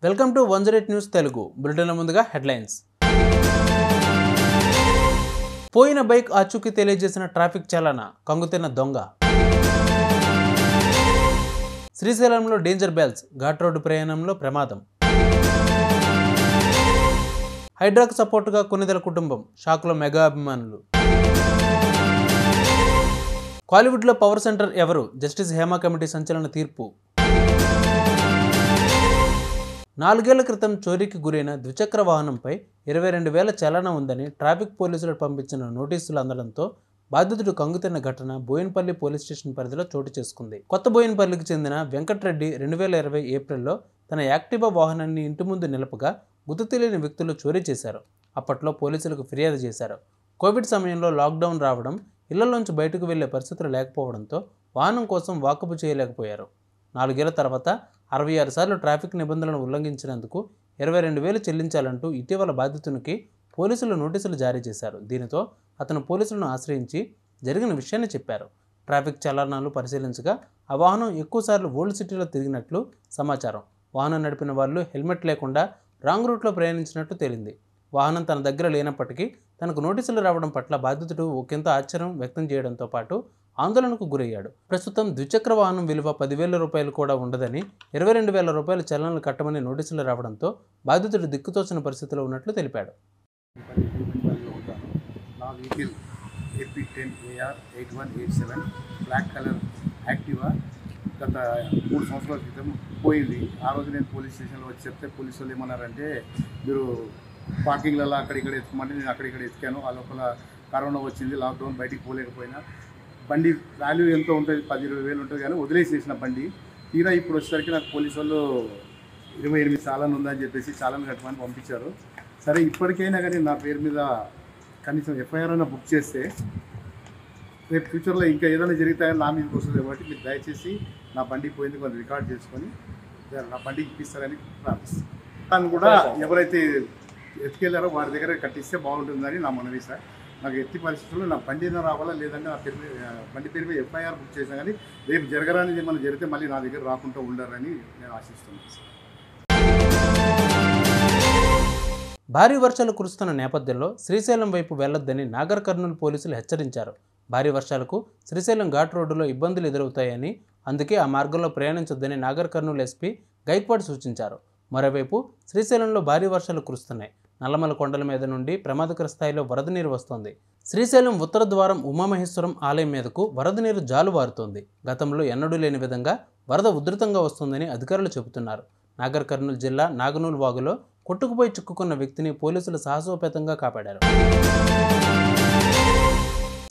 Welcome to 108 news Telugu బులెటిన్ల ముందుగా headlines. పోయిన bike ఆచూకీ తెలియజేసిన ట్రాఫిక్ చాలన, కంగుతిన్న దొంగ. శ్రీశైలంలో డేంజర్ బెల్స్, ఘాట్ రోడ్డు ప్రయాణంలో ప్రమాదం. హైడ్రాకు సపోర్టుగా కొన్నిదల కుటుంబం, షాక్లో మెగా అభిమానులు. కాలీవుడ్లో పవర్ సెంటర్ ఎవరు? జస్టిస్ హేమా కమిటీ సంచలన తీర్పు. 4 ఏళ్ల క్రితం చోరీకి గురైన ద్విచక్ర వాహనంపై 22,000 చలానా ఉందని ట్రాఫిక్ పోలీసులు పంపించిన నోటీసులు అందడంతో బాధితుడు కంగుతిన్న ఘటన బోయినపల్లి పోలీస్ స్టేషన్ పరిధిలో చోటు చేసుకుంది. కొత్త బోయినపల్లికి చెందిన వెంకట్రెడ్డి 2020 ఏప్రిల్లో తన యాక్టివా వాహనాన్ని ఇంటి ముందు నిలపగా గుర్తు తెలియని వ్యక్తులు చోరీ చేశారు. అప్పట్లో పోలీసులకు ఫిర్యాదు చేశారు. కోవిడ్ సమయంలో లాక్డౌన్ రావడం, ఇళ్లలోంచి బయటకు వెళ్లే పరిస్థితులు లేకపోవడంతో వాహనం కోసం వాకబు చేయలేకపోయారు. 4 ఏళ్ల తర్వాత 66 సార్లు ట్రాఫిక్ నిబంధనలను ఉల్లంఘించినందుకు 22,000 చెల్లించాలంటూ ఇటీవల బాధితునికి పోలీసులు నోటీసులు జారీ చేశారు. దీనితో అతను పోలీసులను ఆశ్రయించి జరిగిన విషయాన్ని చెప్పారు. ట్రాఫిక్ చలానాలు పరిశీలించగా ఆ వాహనం ఎక్కువసార్లు ఓల్డ్ సిటీలో తిరిగినట్లు సమాచారం. వాహనం నడిపిన వాళ్ళు హెల్మెట్ లేకుండా రాంగ్ రూట్లో ప్రయాణించినట్లు తేలింది. వాహనం తన దగ్గర లేనప్పటికీ తనకు నోటీసులు రావడం పట్ల బాధితుడు ఒకంత ఆశ్చర్యం వ్యక్తం చేయడంతో పాటు ఆందోళనకు గురయ్యాడు. ప్రస్తుతం ద్విచక్ర వాహనం విలువ 10,000 రూపాయలు కూడా ఉండదని 22,000 రూపాయల చలనాలు కట్టమని నోటీసులు రావడంతో బాధితుడు దిక్కుతోచిన పరిస్థితిలో ఉన్నట్లు తెలిపాడు. నా vehicle AP10AR 8187 black colour Activa గత 3 సంవత్సరాల క్రితం పోయింది. ఆ రోజు నేను పోలీస్ స్టేషన్లో వచ్చి చెప్తే పోలీసు వాళ్ళు ఏమన్నారంటే, మీరు పార్కింగ్లలో అక్కడిక్కడ ఎత్తుకోమంటే నేను అక్కడిక్కడ ఎత్తుకాను. ఆ లోపల కరోనా వచ్చింది, లాక్డౌన్, బయటికి పోలేకపోయినా. బండి వాల్యూ ఎంతో ఉంటుంది, 10-20 ఉంటుంది, కానీ వదిలేసేసిన బండి. తీరా ఇప్పుడు వచ్చేసరికి నాకు పోలీసు వాళ్ళు 28 చాలాన్ ఉందని చెప్పేసి చాలాన్ కట్టమని పంపించారు. సరే, ఇప్పటికైనా కానీ నా పేరు మీద కనీసం FIR అయినా బుక్ చేస్తే రేపు ఫ్యూచర్లో ఇంకా ఏదైనా జరుగుతాయని నా మీదకి వస్తుంది. కాబట్టి మీరు దయచేసి నా బండి పోయింది కొంచెం రికార్డ్ చేసుకొని నా బండికి ఇప్పిస్తారని ప్రార్థిస్తాను. దాన్ని కూడా ఎవరైతే ఎత్తుకెళ్ళారో వారి దగ్గర కట్టిస్తే బాగుంటుందని నా మనవి సార్. నాకు ఎత్తి పరిస్థితుల్లో నా బండి అయినా రావాలా, లేదంటే నా పేరు బండి పేరు మీద FIR బుక్ చేసినా కానీ రేపు జరగరానిది ఏమైనా జరిగితే మళ్ళీ నా దగ్గర రాకుండా ఉండారని నేను ఆశిస్తున్నాను సార్. భారీ వర్షాలు కురుస్తున్న నేపథ్యంలో శ్రీశైలం వైపు వెళ్లొద్దని నాగర్ కర్నూలు పోలీసులు హెచ్చరించారు. భారీ వర్షాలకు శ్రీశైలం ఘాట్ రోడ్డులో ఇబ్బందులు ఎదురవుతాయని, అందుకే ఆ మార్గంలో ప్రయాణించొద్దని నాగర్ కర్నూలు SP గైక్వాడ్ సూచించారు. మరోవైపు శ్రీశైలంలో భారీ వర్షాలు కురుస్తున్నాయి. నల్లమల కొండల మీద నుండి ప్రమాదకర స్థాయిలో వరద నీరు వస్తోంది. శ్రీశైలం ఉత్తర ద్వారం ఉమామహేశ్వరం ఆలయం మీదకు వరద నీరు జాలువారుతోంది. గతంలో ఎన్నడూ లేని విధంగా వరద ఉధృతంగా వస్తోందని అధికారులు చెబుతున్నారు. నాగర్ కర్నూలు జిల్లా నాగనూలు వాగులో కొట్టుకుపోయి చిక్కుకున్న వ్యక్తిని పోలీసులు సాహసోపేతంగా కాపాడారు.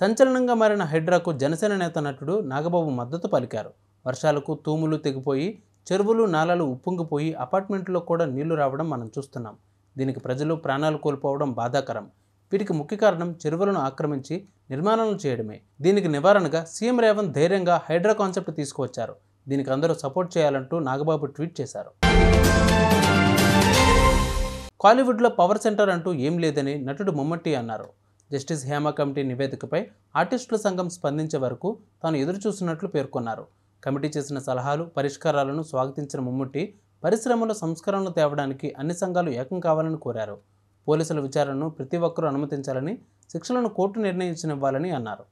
సంచలనంగా మారిన హైడ్రాకు జనసేన నేత నటుడు నాగబాబు మద్దతు పలికారు. వర్షాలకు తూములు తెగిపోయి చెరువులు నాలాలు ఉప్పొంగిపోయి అపార్ట్మెంట్లో కూడా నీళ్లు రావడం మనం చూస్తున్నాం. దీనికి ప్రజలు ప్రాణాలు కోల్పోవడం బాధాకరం. వీటికి ముఖ్య కారణం చెరువులను ఆక్రమించి నిర్మాణాలను చేయడమే. దీనికి నివారణగా సీఎం రేవంత్ ధైర్యంగా హైడ్రా కాన్సెప్ట్ తీసుకువచ్చారు. దీనికి అందరూ సపోర్ట్ చేయాలంటూ నాగబాబు ట్వీట్ చేశారు. కాలీవుడ్లో పవర్ సెంటర్ అంటూ ఏం లేదని నటుడు మమ్మట్టి అన్నారు. జస్టిస్ హేమా కమిటీ నివేదికపై ఆర్టిస్టుల సంఘం స్పందించే వరకు తాను ఎదురు చూస్తున్నట్లు పేర్కొన్నారు. కమిటీ చేసిన సలహాలు, పరిష్కారాలను స్వాగతించిన మమ్మట్టి పరిశ్రమలో సంస్కరణలు తేవడానికి అన్ని సంఘాలు ఏకం కావాలని కోరారు. పోలీసుల విచారణను ప్రతి ఒక్కరూ అనుమతించాలని, శిక్షలను కోర్టు నిర్ణయించనివ్వాలని అన్నారు.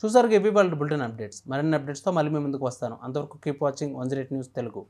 చూసారుగా ఇవి వాళ్ళ బులెటిన్ అప్డేట్స్. మరిన్ని అప్డేట్స్తో మళ్ళీ మీ ముందుకు వస్తాను. అంతవరకు కీప్ వాచింగ్ 108 న్యూస్ తెలుగు.